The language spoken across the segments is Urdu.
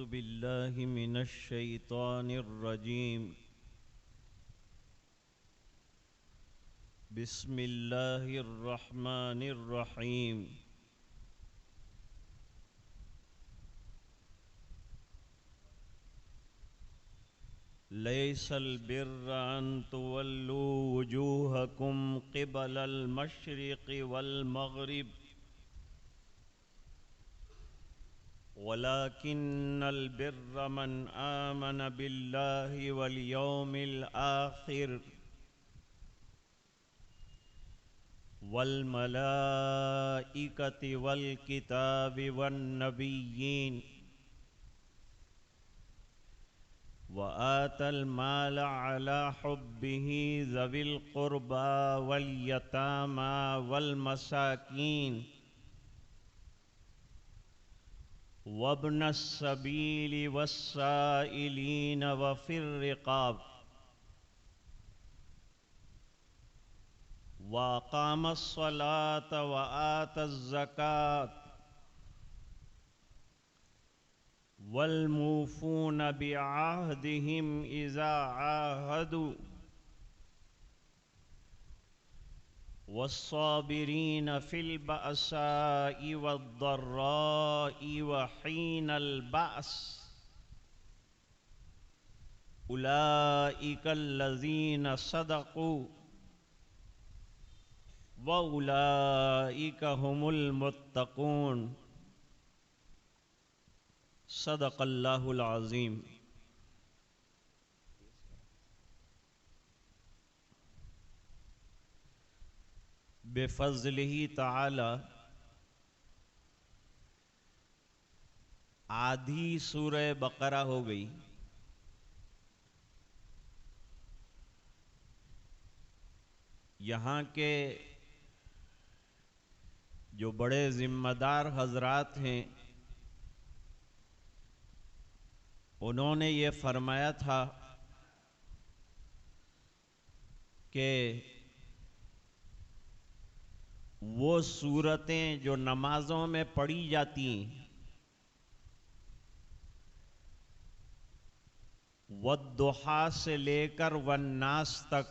بالله من الشيطان الرجيم. بسم الله الرحمن الرحيم. ليس البر أن تولوا وجوهكم قبل المشرق والمغرب ولكن البر من آمن بالله واليوم الآخر والملائكة والكتاب والنبيين وآتى المال على حبه ذوي القربى واليتامى والمساكين وابن السبيل والسائلين وفي الرقاب وأقام الصلاة وآتى الزكاة والموفون بعهدهم إذا عاهدوا والصابرين في البأساء والضراء وحين البأس أولئك الذين صدقوا وأولئك هم المتقون. صدق اللہ العظیم. بفضلہ تعالی آدھی سورہ بقرہ ہو گئی. یہاں کے جو بڑے ذمہ دار حضرات ہیں انہوں نے یہ فرمایا تھا کہ وہ سورتیں جو نمازوں میں پڑھی جاتی ہیں والضحیٰ سے لے کر والناس تک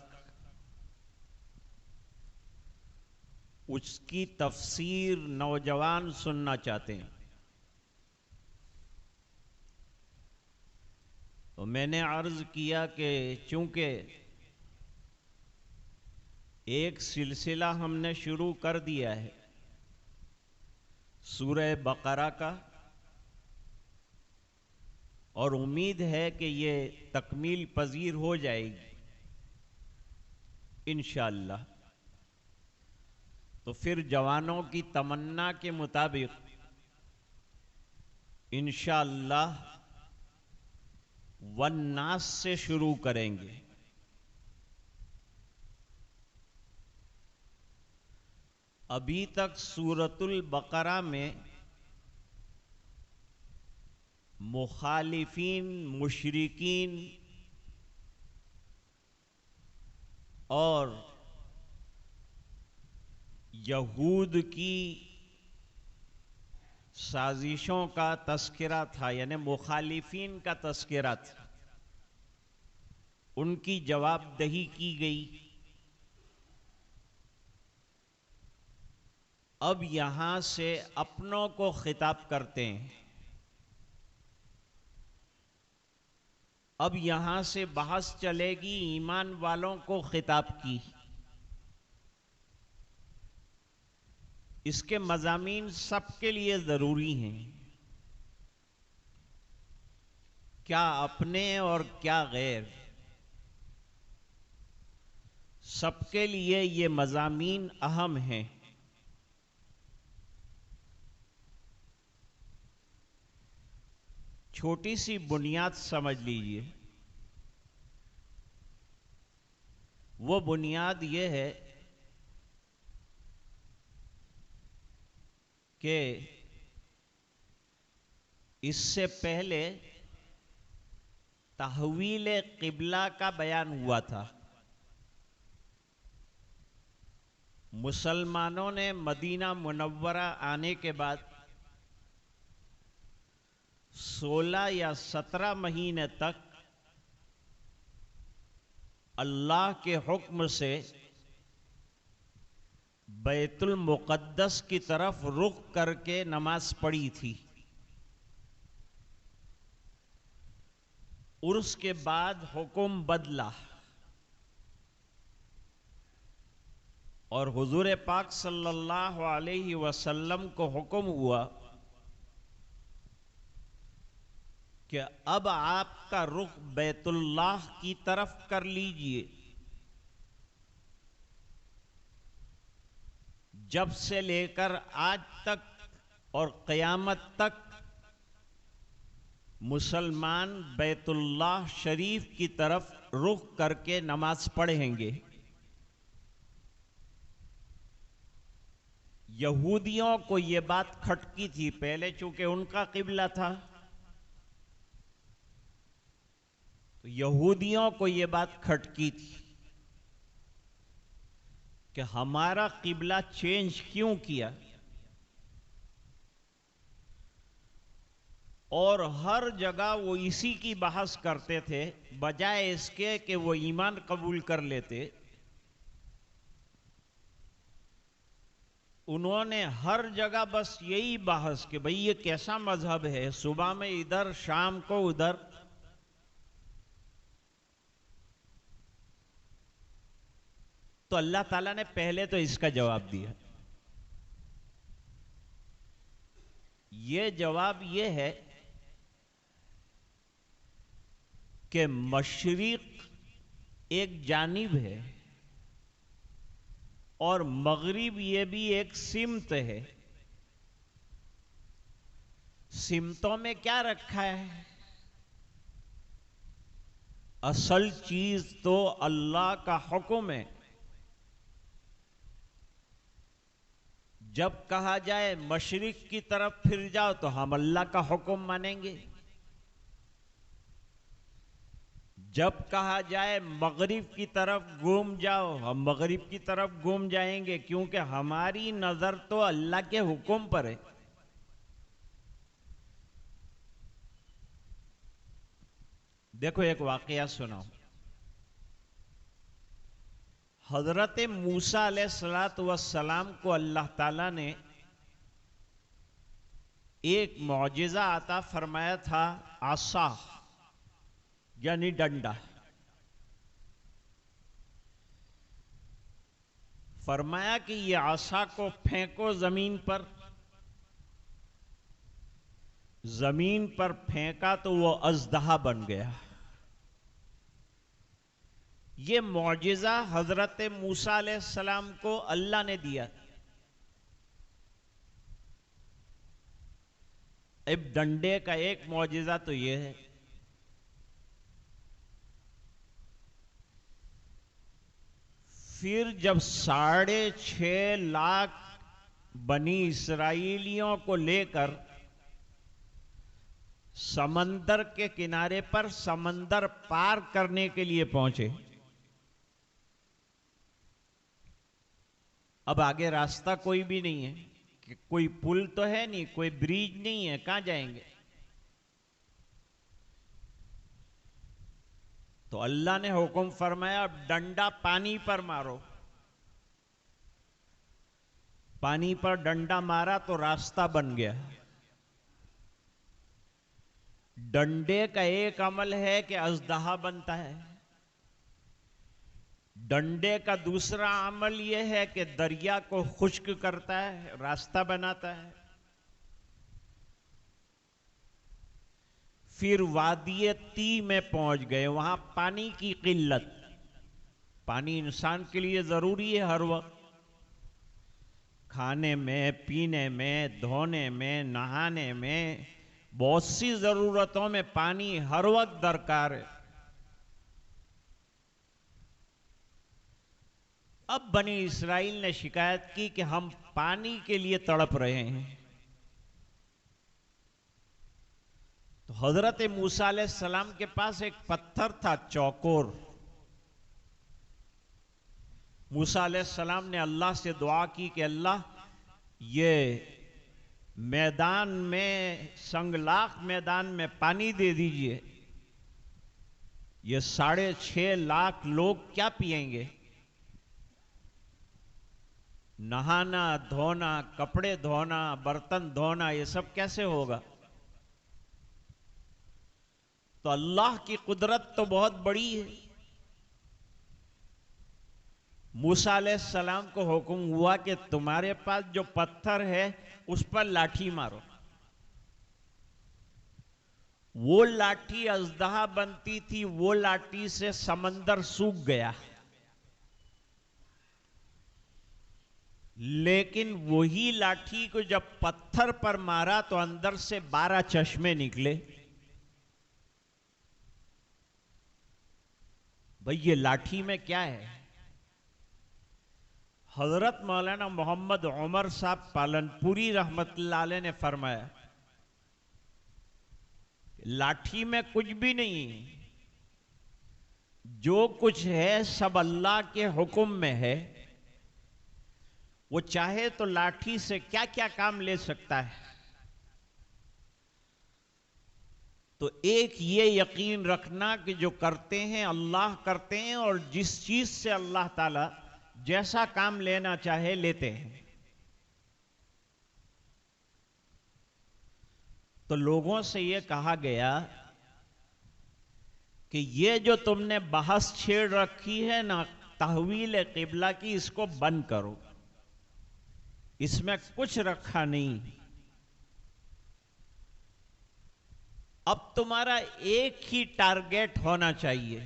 اس کی تفسیر نوجوان سننا چاہتے ہیں. تو میں نے عرض کیا کہ چونکہ ایک سلسلہ ہم نے شروع کر دیا ہے سورہ بقرہ کا اور امید ہے کہ یہ تکمیل پذیر ہو جائے گی انشاءاللہ. تو پھر جوانوں کی تمنا کے مطابق انشاءاللہ والناس سے شروع کریں گے. ابھی تک سورۃ البقرہ میں مخالفین، مشرکین اور یہود کی سازشوں کا تذکرہ تھا، یعنی مخالفین کا تذکرہ تھا، ان کی جواب دہی کی گئی. اب یہاں سے اپنوں کو خطاب کرتے ہیں. اب یہاں سے بحث چلے گی ایمان والوں کو خطاب کی. اس کے مضامین سب کے لیے ضروری ہیں، کیا اپنے اور کیا غیر، سب کے لیے یہ مضامین اہم ہیں. چھوٹی سی بنیاد سمجھ لیجئے. وہ بنیاد یہ ہے کہ اس سے پہلے تحویل قبلہ کا بیان ہوا تھا. مسلمانوں نے مدینہ منورہ آنے کے بعد 16 یا 17 مہینے تک اللہ کے حکم سے بیت المقدس کی طرف رخ کر کے نماز پڑھی تھی. عرس کے بعد حکم بدلا اور حضور پاک صلی اللہ علیہ وسلم کو حکم ہوا کہ اب آپ کا رخ بیت اللہ کی طرف کر لیجئے. جب سے لے کر آج تک اور قیامت تک مسلمان بیت اللہ شریف کی طرف رخ کر کے نماز پڑھیں گے. یہودیوں کو یہ بات کھٹکی تھی، پہلے چونکہ ان کا قبلہ تھا تو یہودیوں کو یہ بات کھٹکی تھی کہ ہمارا قبلہ چینج کیوں کیا، اور ہر جگہ وہ اسی کی بحث کرتے تھے بجائے اس کے کہ وہ ایمان قبول کر لیتے. انہوں نے ہر جگہ بس یہی بحث کہ بھئی یہ کیسا مذہب ہے، صبح میں ادھر شام کو ادھر. تو اللہ تعالیٰ نے پہلے تو اس کا جواب دیا. یہ جواب یہ ہے کہ مشرق ایک جانب ہے اور مغرب یہ بھی ایک سمت ہے. سمتوں میں کیا رکھا ہے؟ اصل چیز تو اللہ کا حکم ہے. جب کہا جائے مشرق کی طرف پھر جاؤ تو ہم اللہ کا حکم مانیں گے. جب کہا جائے مغرب کی طرف گھوم جاؤ ہم مغرب کی طرف گھوم جائیں گے، کیونکہ ہماری نظر تو اللہ کے حکم پر ہے. دیکھو ایک واقعہ سناؤ. حضرت موسیٰ علیہ السلام کو اللہ تعالیٰ نے ایک معجزہ عطا فرمایا تھا، عصا یعنی ڈنڈا. فرمایا کہ یہ عصا کو پھینکو زمین پر. زمین پر پھینکا تو وہ اژدہا بن گیا. یہ معجزہ حضرت موسیٰ علیہ السلام کو اللہ نے دیا. اب ڈنڈے کا ایک معجزہ تو یہ ہے. پھر جب 6.5 لاکھ بنی اسرائیلیوں کو لے کر سمندر کے کنارے پر سمندر پار کرنے کے لیے پہنچے، اب آگے راستہ کوئی بھی نہیں ہے، کہ کوئی پل تو ہے نہیں، کوئی بریج نہیں ہے، کہاں جائیں گے؟ تو اللہ نے حکم فرمایا اب ڈنڈا پانی پر مارو. پانی پر ڈنڈا مارا تو راستہ بن گیا. ڈنڈے کا ایک عمل ہے کہ اژدہا بنتا ہے. ڈنڈے کا دوسرا عمل یہ ہے کہ دریا کو خشک کرتا ہے، راستہ بناتا ہے. پھر وادی تی میں پہنچ گئے، وہاں پانی کی قلت. پانی انسان کے لیے ضروری ہے ہر وقت، کھانے میں، پینے میں، دھونے میں، نہانے میں، بہت سی ضرورتوں میں پانی ہر وقت درکار ہے. اب بنی اسرائیل نے شکایت کی کہ ہم پانی کے لیے تڑپ رہے ہیں. تو حضرت موسیٰ علیہ السلام کے پاس ایک پتھر تھا چوکور. موسیٰ علیہ السلام نے اللہ سے دعا کی کہ اللہ یہ میدان میں سنگلاخ میدان میں پانی دے دیجئے، یہ 6.5 لاکھ لوگ کیا پئیں گے؟ نہانا دھونا، کپڑے دھونا، برتن دھونا، یہ سب کیسے ہوگا؟ تو اللہ کی قدرت تو بہت بڑی ہے۔ موسیٰ علیہ السلام کو حکم ہوا کہ تمہارے پاس جو پتھر ہے اس پر لاٹھی مارو۔ وہ لاٹھی اژدہا بنتی تھی، وہ لاٹھی سے سمندر سوکھ گیا، لیکن وہی لاٹھی کو جب پتھر پر مارا تو اندر سے 12 چشمے نکلے۔ بھئی یہ لاٹھی میں کیا ہے؟ حضرت مولانا محمد عمر صاحب پالنپوری رحمت اللہ علیہ نے فرمایا، لاٹھی میں کچھ بھی نہیں، جو کچھ ہے سب اللہ کے حکم میں ہے۔ وہ چاہے تو لاٹھی سے کیا کیا کام لے سکتا ہے۔ تو ایک یہ یقین رکھنا کہ جو کرتے ہیں اللہ کرتے ہیں، اور جس چیز سے اللہ تعالی جیسا کام لینا چاہے لیتے ہیں۔ تو لوگوں سے یہ کہا گیا کہ یہ جو تم نے بحث چھیڑ رکھی ہے نا تحویل قبلہ کی، اس کو بند کرو، اس میں کچھ رکھا نہیں۔ اب تمہارا ایک ہی ٹارگیٹ ہونا چاہیے،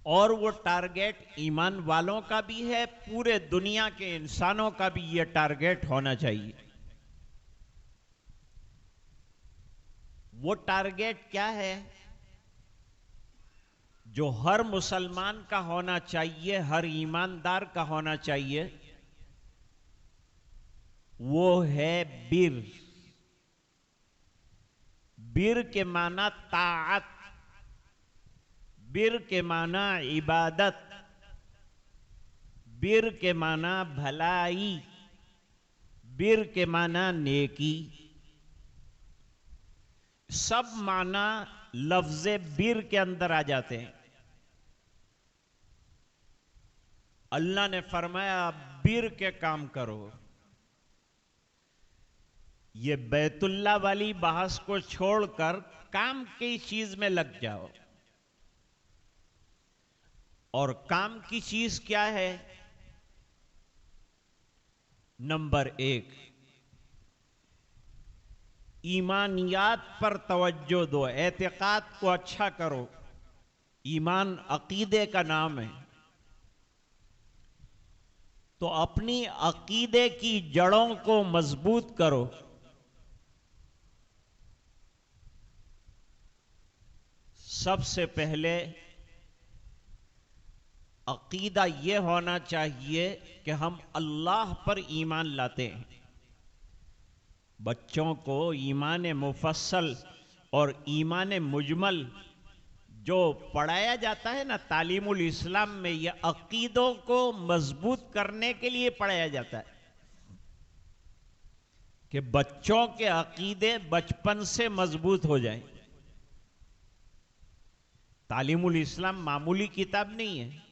اور وہ ٹارگیٹ ایمان والوں کا بھی ہے، پورے دنیا کے انسانوں کا بھی یہ ٹارگیٹ ہونا چاہیے۔ وہ ٹارگیٹ کیا ہے جو ہر مسلمان کا ہونا چاہیے، ہر ایماندار کا ہونا چاہیے؟ وہ ہے بر۔ بر کے معنی طاعت، بر کے معنی عبادت، بر کے معنی بھلائی، بر کے معنی نیکی، سب معنی لفظ بر کے اندر آ جاتے ہیں۔ اللہ نے فرمایا بر کے کام کرو۔ یہ بیت اللہ والی بحث کو چھوڑ کر کام کی چیز میں لگ جاؤ۔ اور کام کی چیز کیا ہے؟ نمبر 1، ایمانیات پر توجہ دو، اعتقاد کو اچھا کرو۔ ایمان عقیدے کا نام ہے، تو اپنی عقیدے کی جڑوں کو مضبوط کرو۔ سب سے پہلے عقیدہ یہ ہونا چاہیے کہ ہم اللہ پر ایمان لاتے ہیں۔ بچوں کو ایمان مفصل اور ایمان مجمل جو پڑھایا جاتا ہے نا تعلیم الاسلام میں، یہ عقیدوں کو مضبوط کرنے کے لیے پڑھایا جاتا ہے کہ بچوں کے عقیدے بچپن سے مضبوط ہو جائیں۔ تعلیم الاسلام معمولی کتاب نہیں ہے۔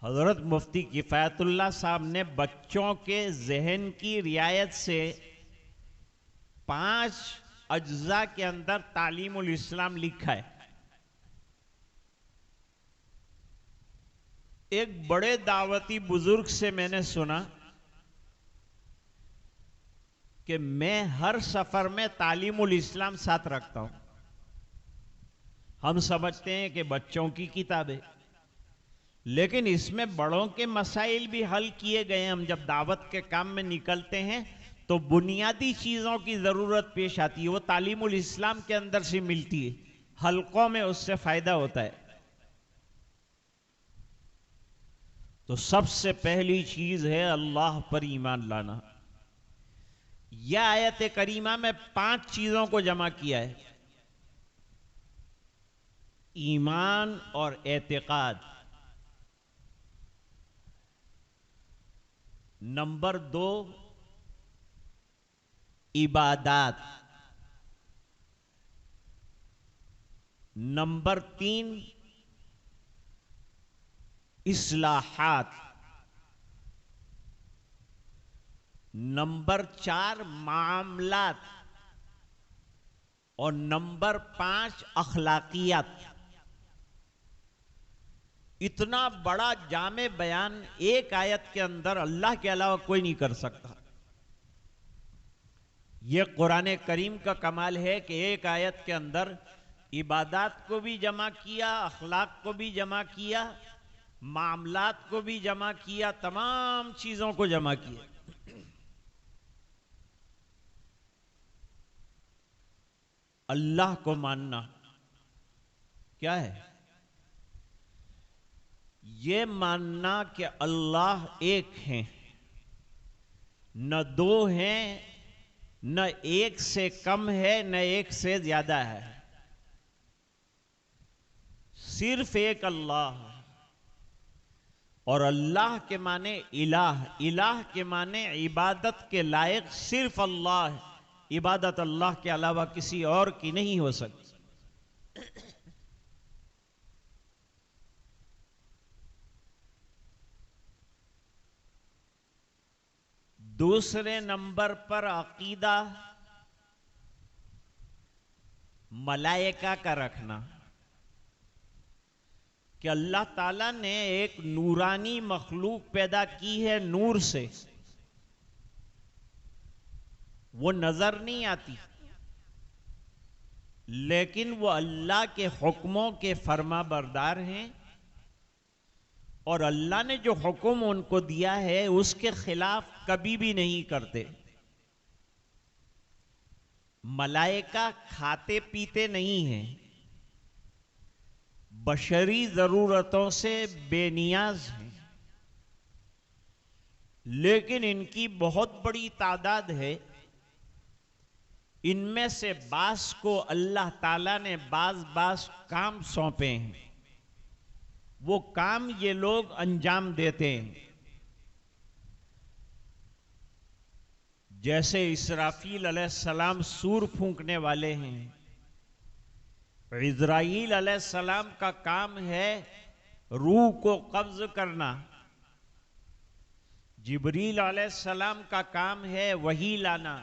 حضرت مفتی کفایت اللہ صاحب نے بچوں کے ذہن کی رعایت سے 5 اجزاء کے اندر تعلیم الاسلام لکھا ہے۔ ایک بڑے دعوتی بزرگ سے میں نے سنا کہ میں ہر سفر میں تعلیم الاسلام ساتھ رکھتا ہوں۔ ہم سمجھتے ہیں کہ بچوں کی کتاب ہے، لیکن اس میں بڑوں کے مسائل بھی حل کیے گئے ہیں۔ ہم جب دعوت کے کام میں نکلتے ہیں تو بنیادی چیزوں کی ضرورت پیش آتی ہے، وہ تعلیم الاسلام کے اندر سے ملتی ہے، حلقوں میں اس سے فائدہ ہوتا ہے۔ تو سب سے پہلی چیز ہے اللہ پر ایمان لانا۔ یہ آیت کریمہ میں 5 چیزوں کو جمع کیا ہے: ایمان اور اعتقاد، نمبر 2 عبادات، نمبر 3 اصلاحات، نمبر 4 معاملات، اور نمبر 5 اخلاقیات۔ اتنا بڑا جامع بیان ایک آیت کے اندر اللہ کے علاوہ کوئی نہیں کر سکتا۔ یہ قرآن کریم کا کمال ہے کہ ایک آیت کے اندر عبادات کو بھی جمع کیا، اخلاق کو بھی جمع کیا، معاملات کو بھی جمع کیا، تمام چیزوں کو جمع کیا۔ اللہ کو ماننا کیا ہے؟ یہ ماننا کہ اللہ ایک ہیں، نہ دو ہیں، نہ ایک سے کم ہے، نہ ایک سے زیادہ ہے، صرف ایک اللہ۔ اور اللہ کے معنی الہ، الہ کے معنی عبادت کے لائق صرف اللہ ہے، عبادت اللہ کے علاوہ کسی اور کی نہیں ہو سکتی۔ دوسرے نمبر پر عقیدہ ملائکہ کا رکھنا، کہ اللہ تعالیٰ نے ایک نورانی مخلوق پیدا کی ہے نور سے، وہ نظر نہیں آتی لیکن وہ اللہ کے حکموں کے فرما بردار ہیں، اور اللہ نے جو حکم ان کو دیا ہے اس کے خلاف کبھی بھی نہیں کرتے۔ ملائکہ کھاتے پیتے نہیں ہیں، بشری ضرورتوں سے بے نیاز ہیں، لیکن ان کی بہت بڑی تعداد ہے۔ ان میں سے بعض کو اللہ تعالیٰ نے بعض کام سونپے ہیں، وہ کام یہ لوگ انجام دیتے ہیں۔ جیسے اسرافیل علیہ السلام سور پھونکنے والے ہیں، عزرائیل علیہ السلام کا کام ہے روح کو قبض کرنا، جبریل علیہ السلام کا کام ہے وحی لانا،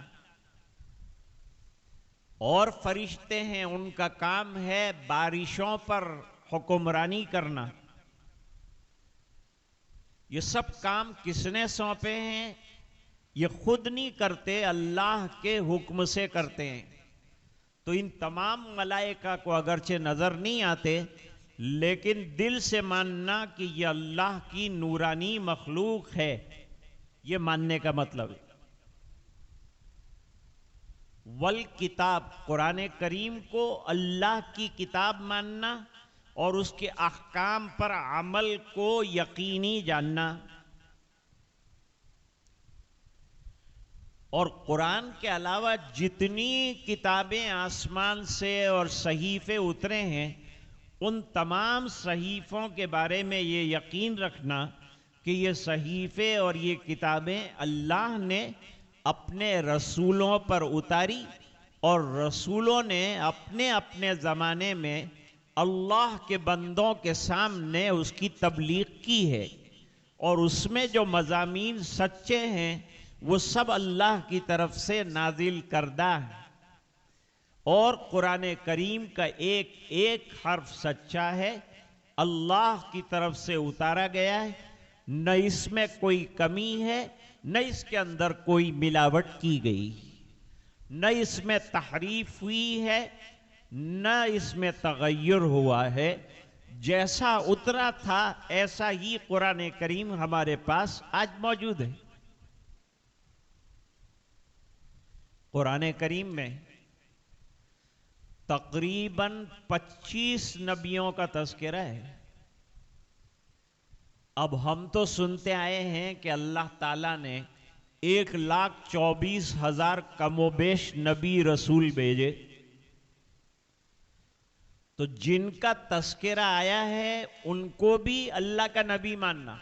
اور فرشتے ہیں ان کا کام ہے بارشوں پر حکمرانی کرنا۔ یہ سب کام کس نے سونپے ہیں؟ یہ خود نہیں کرتے، اللہ کے حکم سے کرتے ہیں۔ تو ان تمام ملائکہ کو اگرچہ نظر نہیں آتے لیکن دل سے ماننا کہ یہ اللہ کی نورانی مخلوق ہے، یہ ماننے کا مطلب ہے۔ والکتاب، قرآن کریم کو اللہ کی کتاب ماننا اور اس کے احکام پر عمل کو یقینی جاننا۔ اور قرآن کے علاوہ جتنی کتابیں آسمان سے اور صحیفے اترے ہیں ان تمام صحیفوں کے بارے میں یہ یقین رکھنا کہ یہ صحیفے اور یہ کتابیں اللہ نے اپنے رسولوں پر اتاری، اور رسولوں نے اپنے اپنے زمانے میں اللہ کے بندوں کے سامنے اس کی تبلیغ کی ہے، اور اس میں جو مضامین سچے ہیں وہ سب اللہ کی طرف سے نازل کردہ ہے، اور قرآن کریم کا ایک ایک حرف سچا ہے، اللہ کی طرف سے اتارا گیا ہے، نہ اس میں کوئی کمی ہے، نہ اس کے اندر کوئی ملاوٹ کی گئی، نہ اس میں تحریف ہوئی ہے، نہ اس میں تغیر ہوا ہے۔ جیسا اترا تھا ایسا ہی قرآن کریم ہمارے پاس آج موجود ہے۔ قرآن کریم میں تقریباً 25 نبیوں کا تذکرہ ہے۔ اب ہم تو سنتے آئے ہیں کہ اللہ تعالیٰ نے 1,24,000 کم و بیش نبی رسول بھیجے، تو جن کا تذکرہ آیا ہے ان کو بھی اللہ کا نبی ماننا،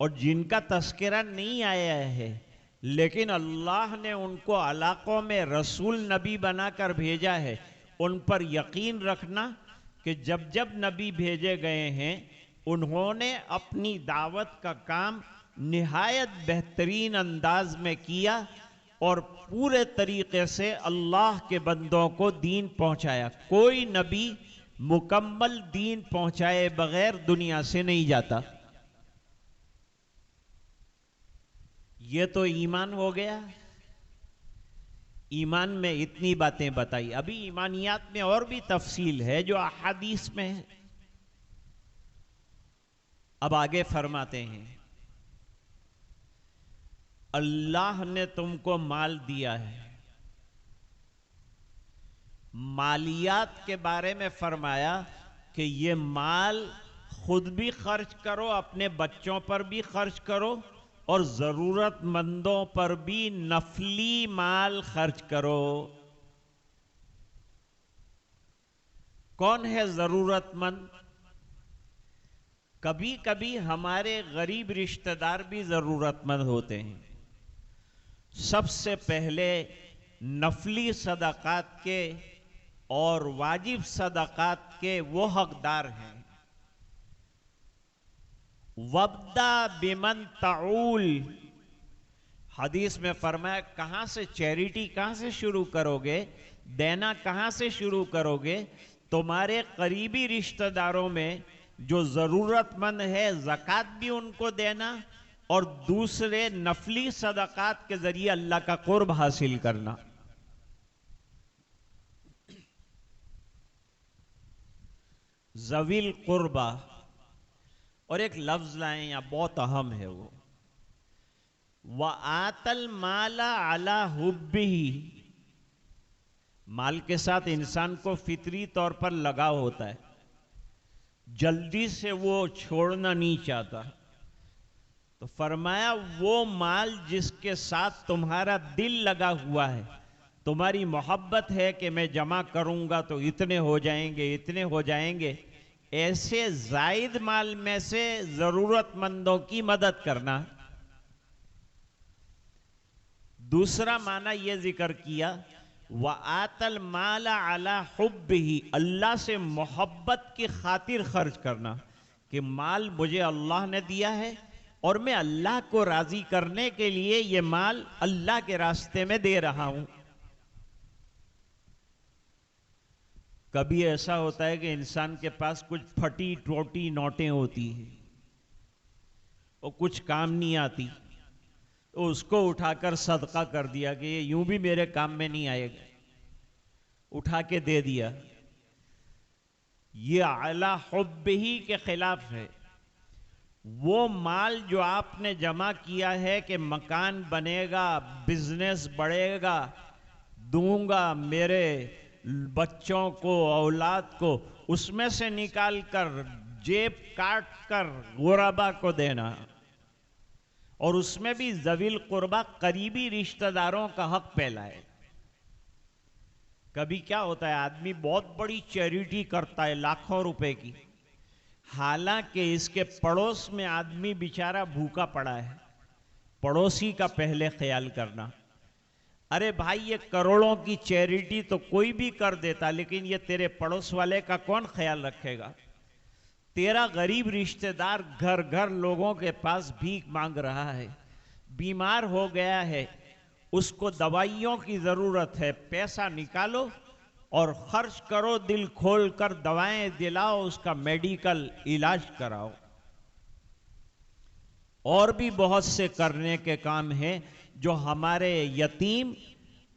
اور جن کا تذکرہ نہیں آیا ہے لیکن اللہ نے ان کو علاقوں میں رسول نبی بنا کر بھیجا ہے، ان پر یقین رکھنا کہ جب جب نبی بھیجے گئے ہیں انہوں نے اپنی دعوت کا کام نہایت بہترین انداز میں کیا اور پورے طریقے سے اللہ کے بندوں کو دین پہنچایا۔ کوئی نبی مکمل دین پہنچائے بغیر دنیا سے نہیں جاتا۔ یہ تو ایمان ہو گیا۔ ایمان میں اتنی باتیں بتائی، ابھی ایمانیات میں اور بھی تفصیل ہے جو احادیث میں ہے۔ اب آگے فرماتے ہیں اللہ نے تم کو مال دیا ہے۔ مالیات کے بارے میں فرمایا کہ یہ مال خود بھی خرچ کرو، اپنے بچوں پر بھی خرچ کرو اور ضرورت مندوں پر بھی نفلی مال خرچ کرو۔ کون ہے ضرورت مند؟ کبھی کبھی ہمارے غریب رشتہ دار بھی ضرورت مند ہوتے ہیں۔ سب سے پہلے نفلی صدقات کے اور واجب صدقات کے وہ حقدار ہیں۔ وَابْدَأْ بِمَنْ تَعُولُ، حدیث میں فرمایا کہاں سے چیریٹی کہاں سے شروع کرو گے، دینا کہاں سے شروع کرو گے؟ تمہارے قریبی رشتہ داروں میں جو ضرورت مند ہے زکوٰۃ بھی ان کو دینا اور دوسرے نفلی صدقات کے ذریعے اللہ کا قرب حاصل کرنا۔ ذوی القربہ، اور ایک لفظ لائیں یا بہت اہم ہے وہ، وَآتَ الْمَالَ عَلَى حُبِّهِ، مال کے ساتھ انسان کو فطری طور پر لگاؤ ہوتا ہے، جلدی سے وہ چھوڑنا نہیں چاہتا، تو فرمایا وہ مال جس کے ساتھ تمہارا دل لگا ہوا ہے، تمہاری محبت ہے کہ میں جمع کروں گا تو اتنے ہو جائیں گے اتنے ہو جائیں گے، ایسے زائد مال میں سے ضرورت مندوں کی مدد کرنا۔ دوسرا معنی یہ ذکر کیا وَآتَ الْمَالَ عَلَى حُبِّهِ، اللہ سے محبت کی خاطر خرچ کرنا کہ مال مجھے اللہ نے دیا ہے اور میں اللہ کو راضی کرنے کے لیے یہ مال اللہ کے راستے میں دے رہا ہوں۔ کبھی ایسا ہوتا ہے کہ انسان کے پاس کچھ پھٹی ٹوٹی نوٹیں ہوتی ہیں اور کچھ کام نہیں آتی، تو اس کو اٹھا کر صدقہ کر دیا کہ یہ یوں بھی میرے کام میں نہیں آئے گا، اٹھا کے دے دیا۔ یہ اعلیٰ حب ہی کے خلاف ہے۔ وہ مال جو آپ نے جمع کیا ہے کہ مکان بنے گا، بزنس بڑھے گا، دوں گا میرے بچوں کو اولاد کو، اس میں سے نکال کر جیب کاٹ کر غربا کو دینا، اور اس میں بھی ذوی القربہ قریبی رشتہ داروں کا حق پھیلائے۔ کبھی کیا ہوتا ہے آدمی بہت بڑی چیریٹی کرتا ہے لاکھوں روپے کی، حالانکہ اس کے پڑوس میں آدمی بیچارہ بھوکا پڑا ہے، پڑوسی کا پہلے خیال کرنا۔ ارے بھائی یہ کروڑوں کی چیریٹی تو کوئی بھی کر دیتا، لیکن یہ تیرے پڑوس والے کا کون خیال رکھے گا؟ تیرا غریب رشتہ دار گھر گھر لوگوں کے پاس بھیک مانگ رہا ہے، بیمار ہو گیا ہے، اس کو دوائیوں کی ضرورت ہے، پیسہ نکالو اور خرچ کرو، دل کھول کر دوائیں دلاؤ، اس کا میڈیکل علاج کراؤ۔ اور بھی بہت سے کرنے کے کام ہیں جو ہمارے یتیم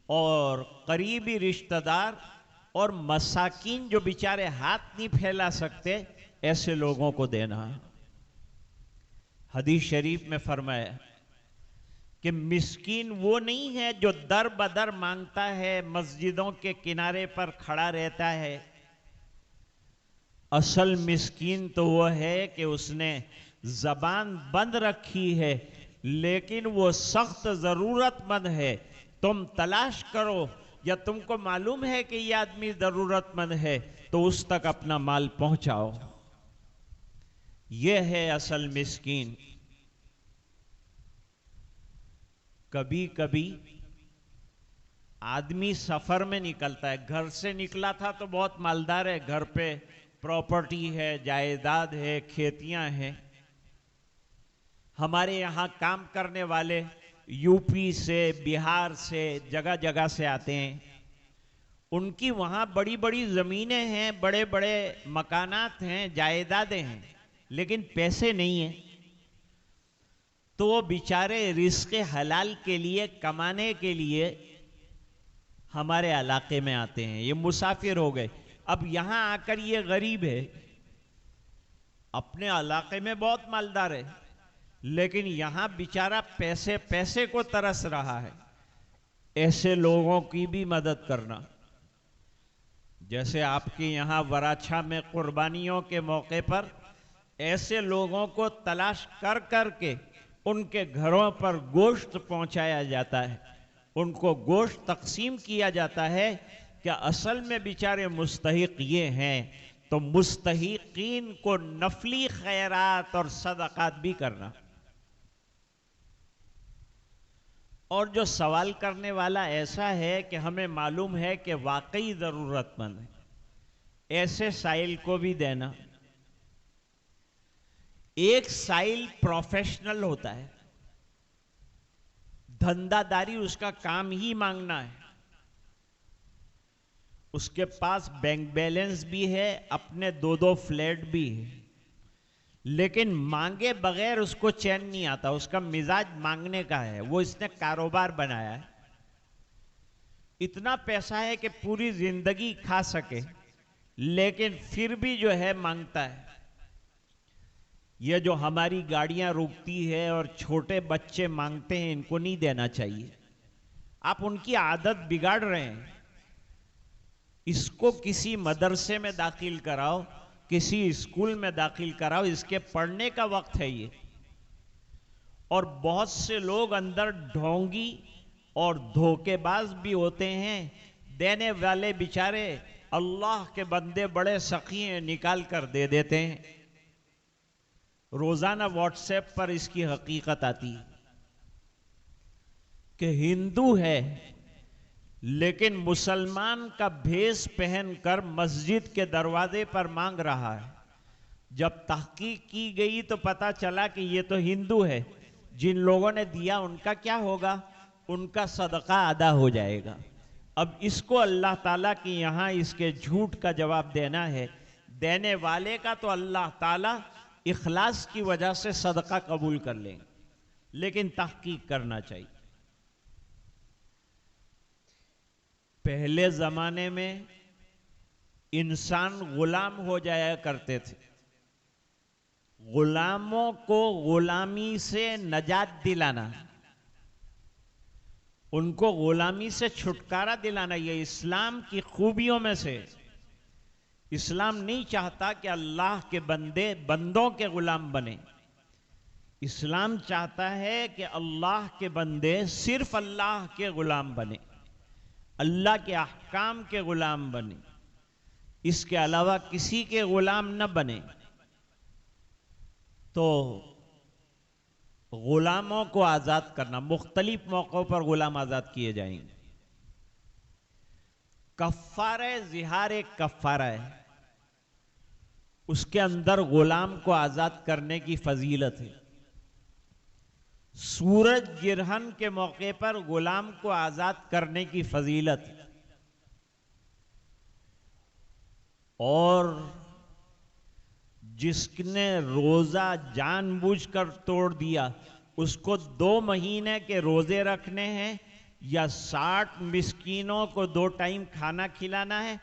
اور قریبی رشتہ دار اور مساکین جو بیچارے ہاتھ نہیں پھیلا سکتے، ایسے لوگوں کو دینا۔ حدیث شریف میں فرمایا کہ مسکین وہ نہیں ہے جو در بدر مانگتا ہے، مسجدوں کے کنارے پر کھڑا رہتا ہے۔ اصل مسکین تو وہ ہے کہ اس نے زبان بند رکھی ہے لیکن وہ سخت ضرورت مند ہے۔ تم تلاش کرو، یا تم کو معلوم ہے کہ یہ آدمی ضرورت مند ہے تو اس تک اپنا مال پہنچاؤ۔ یہ ہے اصل مسکین۔ کبھی کبھی آدمی سفر میں نکلتا ہے، گھر سے نکلا تھا تو بہت مالدار ہے، گھر پہ پراپرٹی ہے، جائیداد ہے، کھیتیاں ہیں. ہمارے یہاں کام کرنے والے یو پی سے، بہار سے، جگہ جگہ سے آتے ہیں. ان کی وہاں بڑی بڑی زمینیں ہیں، بڑے بڑے مکانات ہیں، جائیدادیں ہیں، لیکن پیسے نہیں ہیں. تو وہ بیچارے رزق حلال کے لیے، کمانے کے لیے ہمارے علاقے میں آتے ہیں. یہ مسافر ہو گئے. اب یہاں آ کر یہ غریب ہے، اپنے علاقے میں بہت مالدار ہے، لیکن یہاں بیچارہ پیسے کو ترس رہا ہے. ایسے لوگوں کی بھی مدد کرنا. جیسے آپ کے یہاں وراچھا میں قربانیوں کے موقع پر ایسے لوگوں کو تلاش کر کر کے ان کے گھروں پر گوشت پہنچایا جاتا ہے، ان کو گوشت تقسیم کیا جاتا ہے، کہ اصل میں بیچارے مستحق یہ ہیں. تو مستحقین کو نفلی خیرات اور صدقات بھی کرنا. اور جو سوال کرنے والا ایسا ہے کہ ہمیں معلوم ہے کہ واقعی ضرورت مند ہے، ایسے سائل کو بھی دینا. ایک سائل پروفیشنل ہوتا ہے، دھندہ داری اس کا کام ہی مانگنا ہے، اس کے پاس بینک بیلنس بھی ہے، اپنے دو فلیٹ بھی ہے، لیکن مانگے بغیر اس کو چین نہیں آتا. اس کا مزاج مانگنے کا ہے. وہ اس نے کاروبار بنایا ہے، اتنا پیسہ ہے کہ پوری زندگی کھا سکے، لیکن پھر بھی جو ہے مانگتا ہے. یہ جو ہماری گاڑیاں روکتی ہے اور چھوٹے بچے مانگتے ہیں، ان کو نہیں دینا چاہیے. آپ ان کی عادت بگاڑ رہے ہیں. اس کو کسی مدرسے میں داخل کراؤ، کسی اسکول میں داخل کراؤ، اس کے پڑھنے کا وقت ہے یہ. اور بہت سے لوگ اندر ڈھونگی اور دھوکے باز بھی ہوتے ہیں. دینے والے بیچارے اللہ کے بندے بڑے سخی ہیں، نکال کر دے دیتے ہیں. روزانہ واٹس ایپ پر اس کی حقیقت آتی ہے کہ ہندو ہے لیکن مسلمان کا بھیس پہن کر مسجد کے دروازے پر مانگ رہا ہے. جب تحقیق کی گئی تو پتا چلا کہ یہ تو ہندو ہے. جن لوگوں نے دیا ان کا کیا ہوگا؟ ان کا صدقہ ادا ہو جائے گا. اب اس کو اللہ تعالیٰ کی یہاں اس کے جھوٹ کا جواب دینا ہے. دینے والے کا تو اللہ تعالیٰ اخلاص کی وجہ سے صدقہ قبول کر لیں، لیکن تحقیق کرنا چاہیے. پہلے زمانے میں انسان غلام ہو جایا کرتے تھے. غلاموں کو غلامی سے نجات دلانا، ان کو غلامی سے چھٹکارا دلانا، یہ اسلام کی خوبیوں میں سے. اسلام نہیں چاہتا کہ اللہ کے بندے بندوں کے غلام بنے. اسلام چاہتا ہے کہ اللہ کے بندے صرف اللہ کے غلام بنے، اللہ کے احکام کے غلام بنے، اس کے علاوہ کسی کے غلام نہ بنے. تو غلاموں کو آزاد کرنا، مختلف موقعوں پر غلام آزاد کیے جائیں گے. کفارہ زہار ایک کفارہ ہے، اس کے اندر غلام کو آزاد کرنے کی فضیلت ہے. سورج گرہن کے موقع پر غلام کو آزاد کرنے کی فضیلت ہے. اور جس نے روزہ جان بوجھ کر توڑ دیا، اس کو 2 مہینے کے روزے رکھنے ہیں، یا 60 مسکینوں کو 2 ٹائم کھانا کھلانا ہے،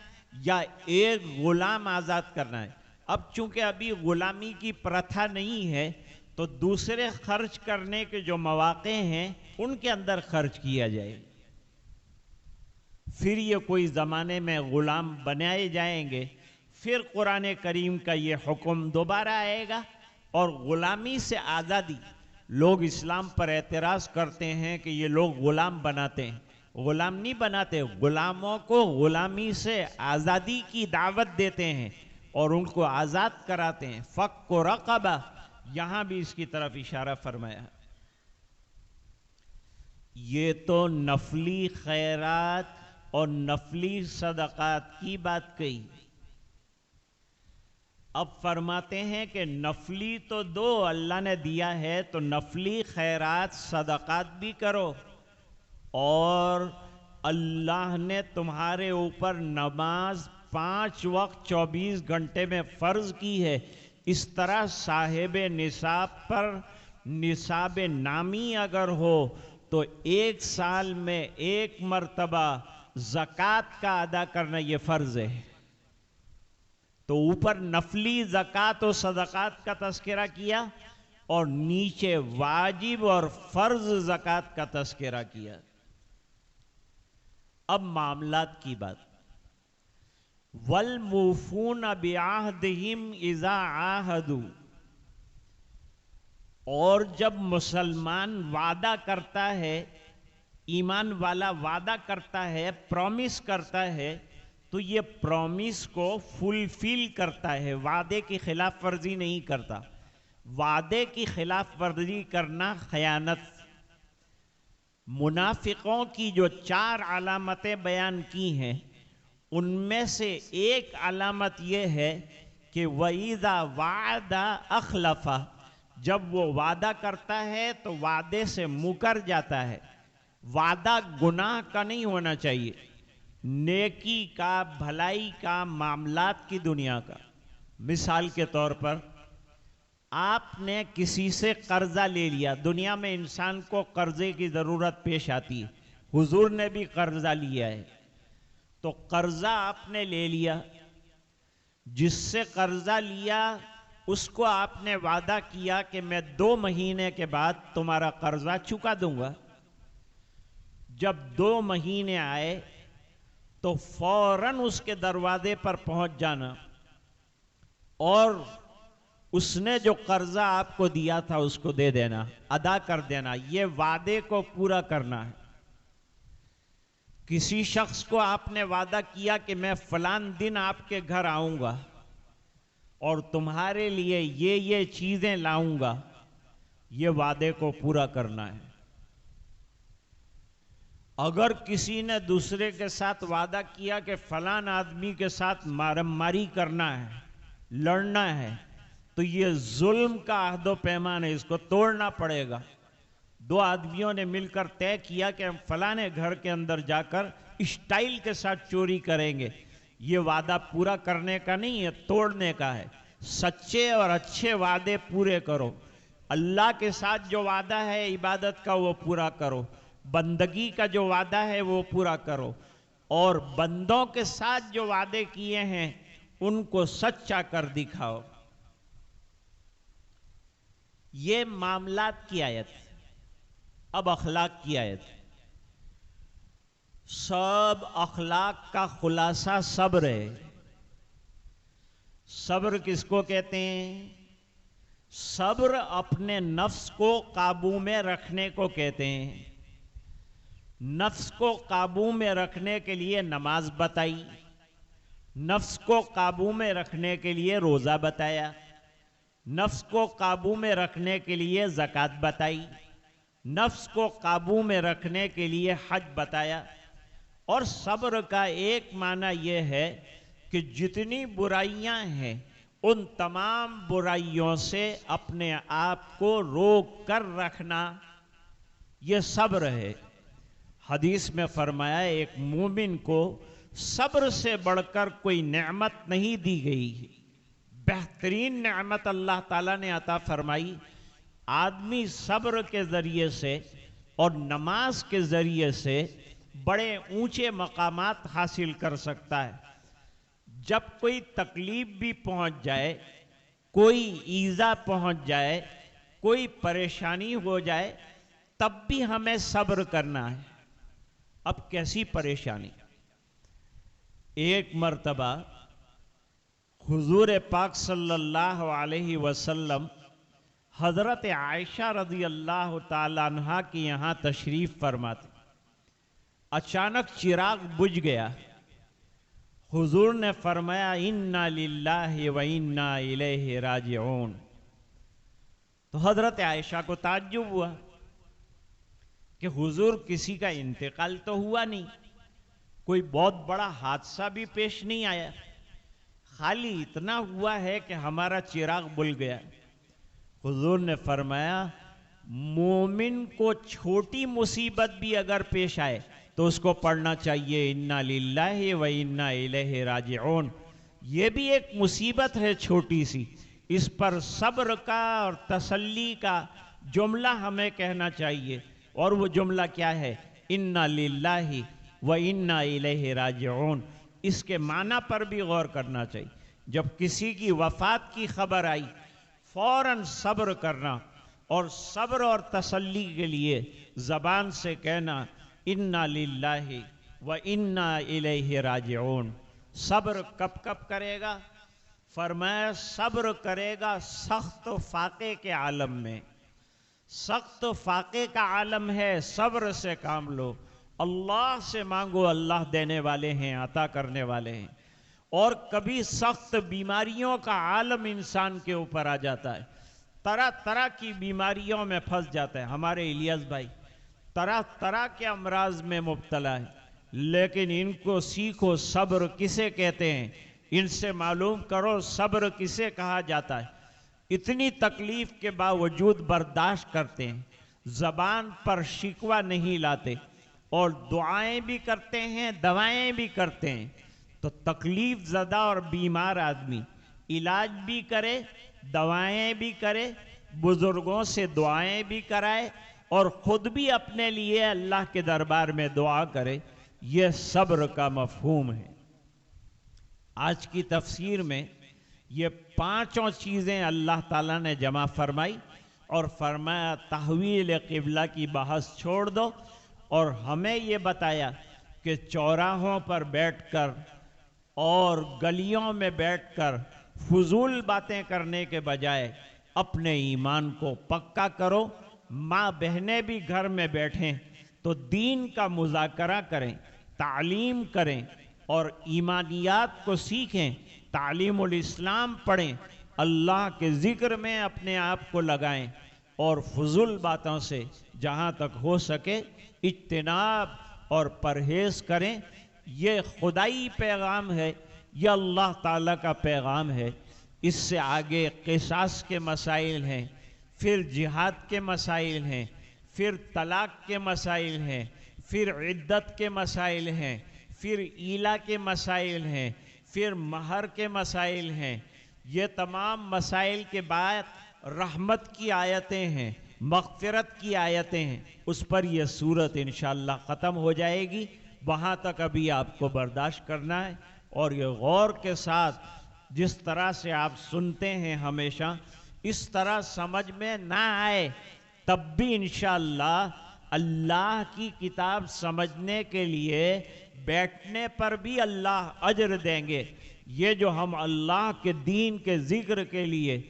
یا ایک غلام آزاد کرنا ہے. اب چونکہ ابھی غلامی کی پرتھا نہیں ہے تو دوسرے خرچ کرنے کے جو مواقع ہیں ان کے اندر خرچ کیا جائے. پھر یہ کوئی زمانے میں غلام بنائے جائیں گے، پھر قرآن کریم کا یہ حکم دوبارہ آئے گا. اور غلامی سے آزادی، لوگ اسلام پر اعتراض کرتے ہیں کہ یہ لوگ غلام بناتے ہیں. غلام نہیں بناتے، غلاموں کو غلامی سے آزادی کی دعوت دیتے ہیں اور ان کو آزاد کراتے ہیں. فک رقبہ، یہاں بھی اس کی طرف اشارہ فرمایا. یہ تو نفلی خیرات اور نفلی صدقات کی بات کہی. اب فرماتے ہیں کہ نفلی تو دو اللہ نے دیا ہے تو نفلی خیرات صدقات بھی کرو، اور اللہ نے تمہارے اوپر نماز 5 وقت 24 گھنٹے میں فرض کی ہے. اس طرح صاحب نصاب پر نصاب نامی اگر ہو تو 1 سال میں 1 مرتبہ زکوٰۃ کا ادا کرنا یہ فرض ہے. تو اوپر نفلی زکوٰۃ و صدقات کا تذکرہ کیا اور نیچے واجب اور فرض زکوٰۃ کا تذکرہ کیا. اب معاملات کی بات. وَالْمُوفُونَ بِعَهْدِهِمْ إِذَا عَاهَدُوا، اور جب مسلمان وعدہ کرتا ہے، ایمان والا وعدہ کرتا ہے، پرومس کرتا ہے، تو یہ پرومس کو فلفل کرتا ہے، وعدے کی خلاف ورزی نہیں کرتا. وعدے کی خلاف ورزی کرنا خیانت. منافقوں کی جو 4 علامتیں بیان کی ہیں ان میں سے ایک علامت یہ ہے کہ وَإِذَا وَعَدَ أَخْلَفَ، جب وہ وعدہ کرتا ہے تو وعدے سے مکر جاتا ہے. وعدہ گناہ کا نہیں ہونا چاہیے، نیکی کا، بھلائی کا، معاملات کی دنیا کا. مثال کے طور پر آپ نے کسی سے قرضہ لے لیا. دنیا میں انسان کو قرضے کی ضرورت پیش آتی ہے، حضور نے بھی قرضہ لیا ہے. تو قرضہ آپ نے لے لیا، جس سے قرضہ لیا اس کو آپ نے وعدہ کیا کہ میں 2 مہینے کے بعد تمہارا قرضہ چکا دوں گا. جب 2 مہینے آئے تو فوراً اس کے دروازے پر پہنچ جانا اور اس نے جو قرضہ آپ کو دیا تھا اس کو دے دینا، ادا کر دینا. یہ وعدے کو پورا کرنا ہے. کسی شخص کو آپ نے وعدہ کیا کہ میں فلان دن آپ کے گھر آؤں گا اور تمہارے لیے یہ چیزیں لاؤں گا، یہ وعدے کو پورا کرنا ہے. اگر کسی نے دوسرے کے ساتھ وعدہ کیا کہ فلان آدمی کے ساتھ مارم ماری کرنا ہے، لڑنا ہے، تو یہ ظلم کا عہد و پیمان ہے، اس کو توڑنا پڑے گا. 2 آدمیوں نے مل کر طے کیا کہ ہم فلانے گھر کے اندر جا کر اسٹائل کے ساتھ چوری کریں گے. یہ وعدہ پورا کرنے کا نہیں ہے، توڑنے کا ہے. سچے اور اچھے وعدے پورے کرو. اللہ کے ساتھ جو وعدہ ہے عبادت کا وہ پورا کرو، بندگی کا جو وعدہ ہے وہ پورا کرو، اور بندوں کے ساتھ جو وعدے کیے ہیں ان کو سچا کر دکھاؤ. یہ معاملات کی آیت. اب اخلاق کی آیت. سب اخلاق کا خلاصہ صبر ہے. صبر کس کو کہتے ہیں؟ صبر اپنے نفس کو قابو میں رکھنے کو کہتے ہیں. نفس کو قابو میں رکھنے کے لیے نماز بتائی، نفس کو قابو میں رکھنے کے لیے روزہ بتایا، نفس کو قابو میں رکھنے کے لیے زکوٰۃ بتائی، نفس کو قابو میں رکھنے کے لیے حج بتایا. اور صبر کا ایک معنی یہ ہے کہ جتنی برائیاں ہیں ان تمام برائیوں سے اپنے آپ کو روک کر رکھنا، یہ صبر ہے. حدیث میں فرمایا ایک مومن کو صبر سے بڑھ کر کوئی نعمت نہیں دی گئی. بہترین نعمت اللہ تعالیٰ نے عطا فرمائی. آدمی صبر کے ذریعے سے اور نماز کے ذریعے سے بڑے اونچے مقامات حاصل کر سکتا ہے. جب کوئی تکلیف بھی پہنچ جائے، کوئی ایذا پہنچ جائے، کوئی پریشانی ہو جائے، تب بھی ہمیں صبر کرنا ہے. اب کیسی پریشانی؟ ایک مرتبہ حضور پاک صلی اللہ علیہ وسلم حضرت عائشہ رضی اللہ تعالیٰ عنہ کی یہاں تشریف فرماتے. اچانک چراغ بجھ گیا. حضور نے فرمایا انا للہ و انا الیہ راجعون. تو حضرت عائشہ کو تعجب ہوا کہ حضور کسی کا انتقال تو ہوا نہیں، کوئی بہت بڑا حادثہ بھی پیش نہیں آیا، خالی اتنا ہوا ہے کہ ہمارا چراغ بل گیا۔ حضور نے فرمایا مومن کو چھوٹی مصیبت بھی اگر پیش آئے تو اس کو پڑھنا چاہیے انا للہ و انا الیہ راجعون۔ یہ بھی ایک مصیبت ہے چھوٹی سی، اس پر صبر کا اور تسلی کا جملہ ہمیں کہنا چاہیے، اور وہ جملہ کیا ہے؟ انا للہ و انا الیہ راجعون۔ اس کے معنی پر بھی غور کرنا چاہیے۔ جب کسی کی وفات کی خبر آئی فوراً صبر کرنا، اور صبر اور تسلی کے لیے زبان سے کہنا انا للہ و انا الیہ راجعون۔ صبر کب کب کرے گا؟ فرمایا صبر کرے گا سخت فاقے کے عالم میں۔ سخت فاقے کا عالم ہے، صبر سے کام لو، اللہ سے مانگو، اللہ دینے والے ہیں، عطا کرنے والے ہیں۔ اور کبھی سخت بیماریوں کا عالم انسان کے اوپر آ جاتا ہے، طرح طرح کی بیماریوں میں پھنس جاتا ہے۔ ہمارے الیاس بھائی طرح طرح کے امراض میں مبتلا ہے، لیکن ان کو سیکھو صبر کسے کہتے ہیں، ان سے معلوم کرو صبر کسے کہا جاتا ہے۔ اتنی تکلیف کے باوجود برداشت کرتے ہیں، زبان پر شکوہ نہیں لاتے، اور دعائیں بھی کرتے ہیں، دوائیں بھی کرتے ہیں۔ تو تکلیف زدہ اور بیمار آدمی علاج بھی کرے، دوائیں بھی کرے، بزرگوں سے دعائیں بھی کرائے، اور خود بھی اپنے لیے اللہ کے دربار میں دعا کرے، یہ صبر کا مفہوم ہے۔ آج کی تفسیر میں یہ پانچوں چیزیں اللہ تعالیٰ نے جمع فرمائی، اور فرمایا تحویل قبلہ کی بحث چھوڑ دو، اور ہمیں یہ بتایا کہ چوراہوں پر بیٹھ کر اور گلیوں میں بیٹھ کر فضول باتیں کرنے کے بجائے اپنے ایمان کو پکا کرو۔ ماں بہنیں بھی گھر میں بیٹھیں تو دین کا مذاکرہ کریں، تعلیم کریں اور ایمانیات کو سیکھیں، تعلیم الاسلام پڑھیں، اللہ کے ذکر میں اپنے آپ کو لگائیں، اور فضول باتوں سے جہاں تک ہو سکے اجتناب اور پرہیز کریں۔ یہ خدائی پیغام ہے، یہ اللہ تعالیٰ کا پیغام ہے۔ اس سے آگے قصاص کے مسائل ہیں، پھر جہاد کے مسائل ہیں، پھر طلاق کے مسائل ہیں، پھر عدت کے مسائل ہیں، پھر ایلا کے مسائل ہیں، پھر مہر کے مسائل ہیں۔ یہ تمام مسائل کے بعد رحمت کی آیتیں ہیں، مغفرت کی آیتیں ہیں، اس پر یہ سورت انشاءاللہ ختم ہو جائے گی۔ وہاں تک ابھی آپ کو برداشت کرنا ہے، اور یہ غور کے ساتھ جس طرح سے آپ سنتے ہیں ہمیشہ اس طرح سمجھ میں نہ آئے تب بھی انشاءاللہ اللہ کی کتاب سمجھنے کے لیے بیٹھنے پر بھی اللہ اجر دیں گے۔ یہ جو ہم اللہ کے دین کے ذکر کے لیے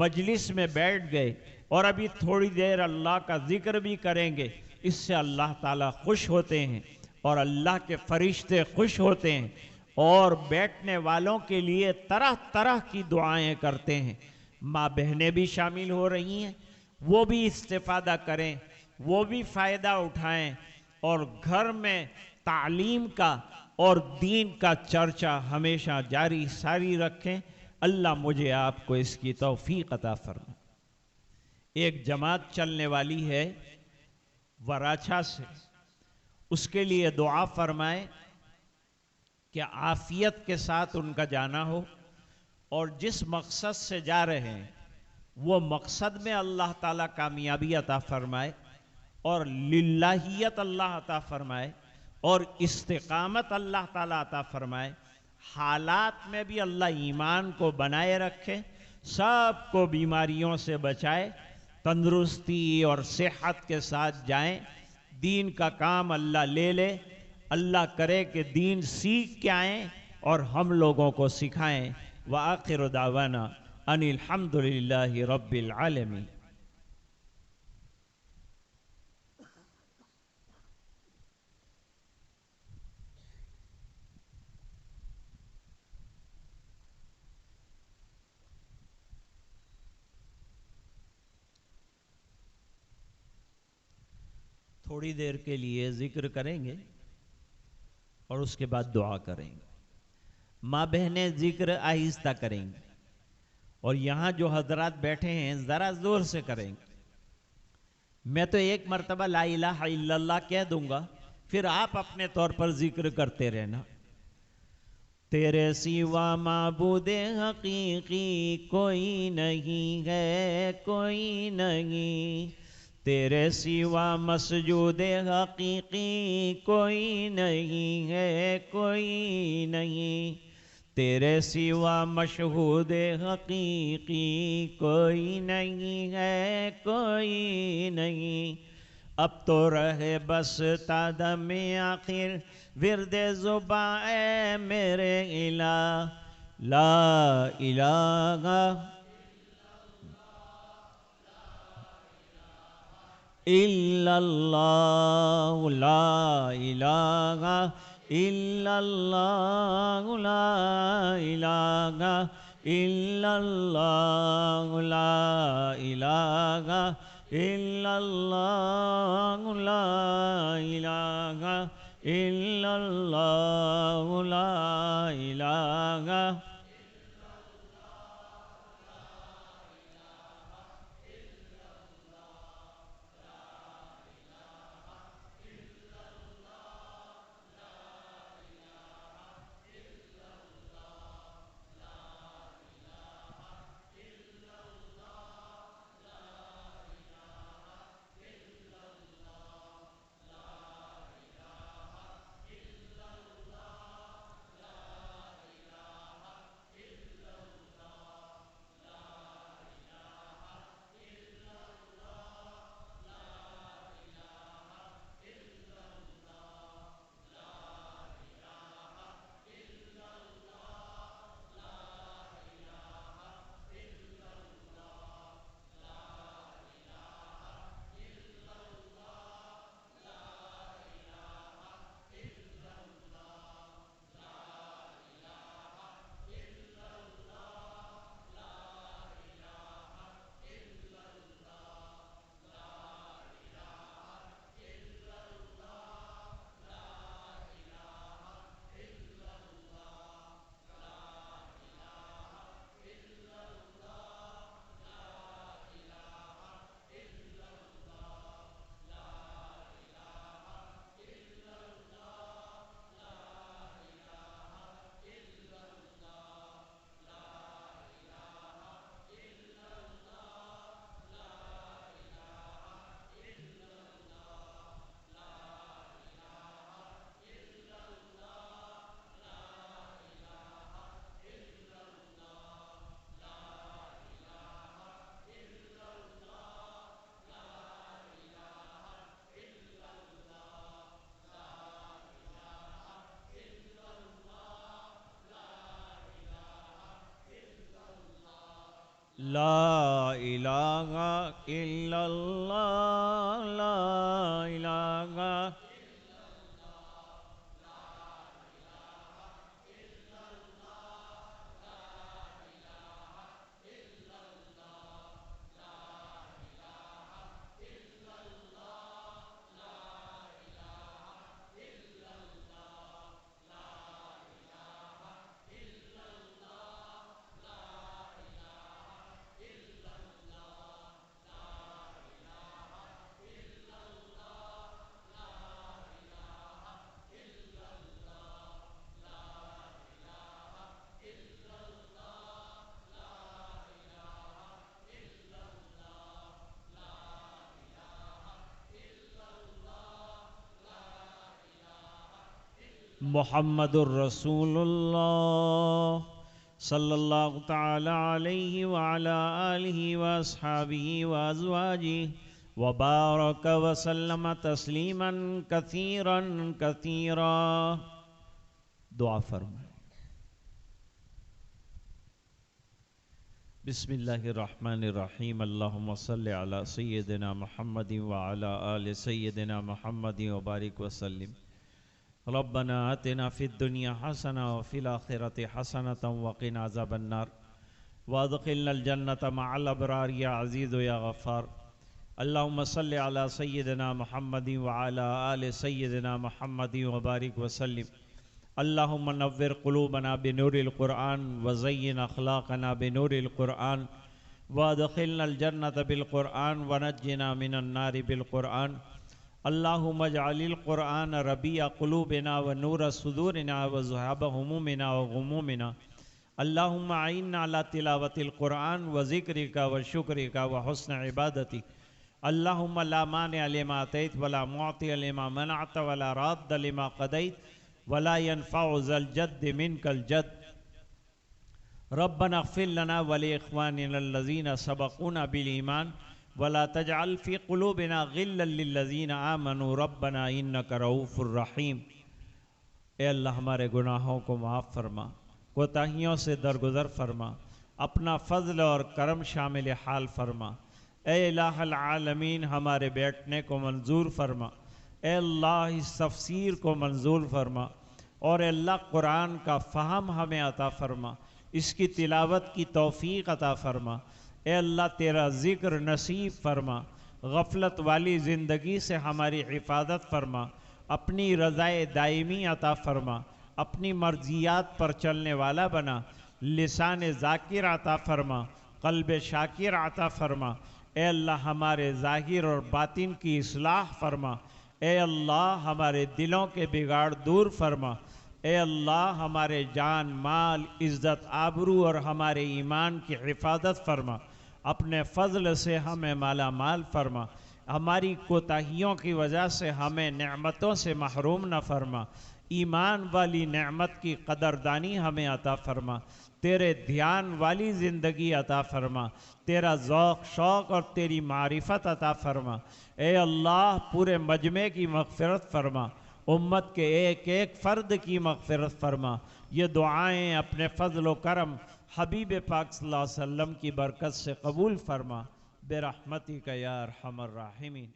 مجلس میں بیٹھ گئے اور ابھی تھوڑی دیر اللہ کا ذکر بھی کریں گے، اس سے اللہ تعالیٰ خوش ہوتے ہیں اور اللہ کے فرشتے خوش ہوتے ہیں، اور بیٹھنے والوں کے لیے طرح طرح کی دعائیں کرتے ہیں۔ ماں بہنیں بھی شامل ہو رہی ہیں، وہ بھی استفادہ کریں، وہ بھی فائدہ اٹھائیں، اور گھر میں تعلیم کا اور دین کا چرچا ہمیشہ جاری ساری رکھیں۔ اللہ مجھے آپ کو اس کی توفیق عطا فرمائے۔ ایک جماعت چلنے والی ہے وراچھا سے، اس کے لیے دعا فرمائیں کہ عافیت کے ساتھ ان کا جانا ہو، اور جس مقصد سے جا رہے ہیں وہ مقصد میں اللہ تعالیٰ کامیابی عطا فرمائے، اور للہیت اللہ عطا فرمائے، اور استقامت اللہ تعالیٰ عطا فرمائے۔ حالات میں بھی اللہ ایمان کو بنائے رکھے، سب کو بیماریوں سے بچائے، تندرستی اور صحت کے ساتھ جائیں۔ دین کا کام اللہ لے لے، اللہ کرے کہ دین سیکھ کے آئیں اور ہم لوگوں کو سکھائیں۔ وآخر دعوانا ان الحمدللہ رب العالمین۔ تھوڑی دیر کے لیے ذکر کریں گے اور اس کے بعد دعا کریں گے. ماں بہنیں ذکر آہستہ کریں گے اور یہاں جو حضرات بیٹھے ہیں ذرا زور سے کریں گے. میں تو ایک مرتبہ لا الہ الا اللہ کہہ دوں گا، پھر آپ اپنے طور پر ذکر کرتے رہنا. تیرے سوا معبود حقیقی کوئی نہیں ہے، کوئی نہیں. تیرے سوا مسجود حقیقی کوئی نہیں ہے، کوئی نہیں. تیرے سوا مشہود حقیقی کوئی نہیں ہے، کوئی نہیں. اب تو رہے بس تا دم آخر ورد زباں اے میرے الہ. لا الہ الا اللہ، لا الہ الا اللہ، لا الہ الا اللہ، لا الہ الا اللہ، لا الہ الا اللہ، لا الہ. لا الہ الا اللہ، لا الہ. محمد الرسول اللہ صلی اللہ تعالی علیہ وعلا آلہ واصحابہ وازواجہ وبارک وسلم تسلیما کثیرا کثیرا. دعا فرمائیں. بسم اللہ الرحمن الرحیم. اللہم صلی علی سیدنا محمد وعلا آل سیدنا محمد وبارک وسلم. ربنا آتنا فی الدنیا حسنہ وفی الآخرۃ حسنۃ وقنا عذاب النار وادخلنا الجنۃ مع الابرار یا عزیز یا غفار. اللہم صلی علی سیدنا محمد وعلی آل سیدنا محمد وبارک وسلم اللہم نور قلوبنا بنور القرآن وزین اخلاقنا بنور القرآن وادخلنا الجنة بالقرآن ونجنا من النار بالقرآن اللہم اجعل القرآن ربیع قلوبنا ونور صدورنا وذہاب همومنا وغمومنا اللہم اعنا علی تلاوت القرآن وذکرک وشکرک وحسن عبادتک اللہم لا مانع لما اعطیت ولا معطی لما منعت ولا راد لما قضیت ولا ينفع ذا الجد منك الجد ربنا اغفر لنا ولإخواننا الذين سبقونا بالإيمان ولا تجعل في قلوبنا غلا للذين آمنوا ربنا إنك رؤوف رحيم۔ اے اللہ ہمارے گناہوں کو معاف فرما، کوتاہیوں سے درگزر فرما، اپنا فضل اور کرم شامل حال فرما۔ اے الہ العالمین ہمارے بیٹھنے کو منظور فرما، اے اللہ اس تفسیر کو منظور فرما، اور اے اللہ قرآن کا فہم ہمیں عطا فرما، اس کی تلاوت کی توفیق عطا فرما۔ اے اللہ تیرا ذکر نصیب فرما، غفلت والی زندگی سے ہماری حفاظت فرما، اپنی رضائے دائمی عطا فرما، اپنی مرضیات پر چلنے والا بنا، لسان ذاکر عطا فرما، قلب شاکر عطا فرما۔ اے اللہ ہمارے ظاہر اور باطن کی اصلاح فرما، اے اللہ ہمارے دلوں کے بگاڑ دور فرما، اے اللہ ہمارے جان مال عزت آبرو اور ہمارے ایمان کی حفاظت فرما، اپنے فضل سے ہمیں مالا مال فرما، ہماری کوتاہیوں کی وجہ سے ہمیں نعمتوں سے محروم نہ فرما، ایمان والی نعمت کی قدردانی ہمیں عطا فرما، تیرے دھیان والی زندگی عطا فرما، تیرا ذوق شوق اور تیری معرفت عطا فرما۔ اے اللہ پورے مجمع کی مغفرت فرما، امت کے ایک ایک فرد کی مغفرت فرما۔ یہ دعائیں اپنے فضل و کرم حبیب پاک صلی اللہ علیہ وسلم کی برکت سے قبول فرما، برحمتک یا ارحم الراحمین۔